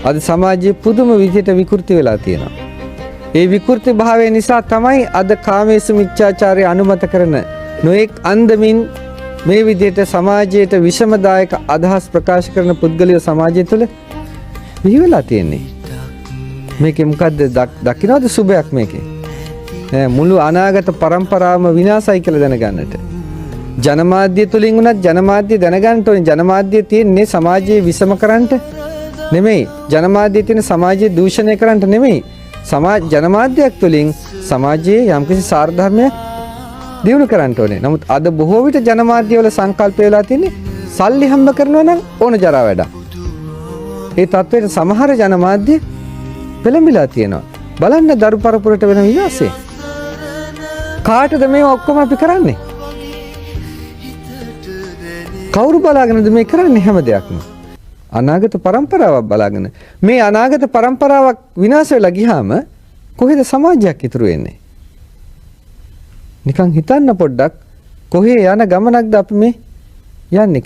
අද සමාජයේ පුදුම විදිහට විකෘති වෙලා තියෙනවා. ඒ විකෘති භාවය නිසා තමයි අද කාමේසු මිච්ඡාචාරය අනුමත කරන නොඑක් අන්දමින් මේ විදිහට සමාජයට විෂමදායක අදහස් ප්‍රකාශ කරන පුද්ගලයෝ සමාජය තුළ බිහි වෙලා තියෙන්නේ. මේකේ මොකද්ද දකින්නද සුබයක් මේකේ? මුළු අනාගත પરම්පරාවම විනාශයි කියලා දැනගන්නට. ජනමාධ්‍ය තුලින් උනත් ජනමාධ්‍ය දැනගන්න ඕනේ. ජනමාධ්‍ය තියෙන්නේ සමාජයේ විෂම කරන්නට නෙමෙයි. ජනමාධ්‍ය තියෙන සමාජයේ දූෂණය කරන්නට නෙමෙයි. ජනමාධ්‍යයක් තුලින් සමාජයේ යම්කිසි සාරධර්මයක් දියුණු කරන්න ඕනේ. නමුත් අද බොහෝ විට ජනමාධ්‍ය වල සංකල්ප වෙලා තියෙන්නේ සල්ලි හම්බ කරනවා නම් ඕන ජරා වැඩක්. ඒ තත්ත්වයට සමහර ජනමාධ්‍ය පෙළඹිලා තියෙනවා. බලන්න දරු පරපුරට වෙන විනාශය. කාටද මේ ඔක්කොම අපි කරන්නේ? කවුරු බලාගෙනද මේ කරන්නේ හැම දෙයක්ම? අනාගත પરම්පරාවක් බලාගෙන. මේ අනාගත પરම්පරාවක් විනාශ වෙලා ගියාම කොහෙද සමාජයක් ඉතුරු වෙන්නේ? නිකන් හිතන්න පොඩ්ඩක් කොහේ යන ගමනක්ද අපි මේ යන්නේ?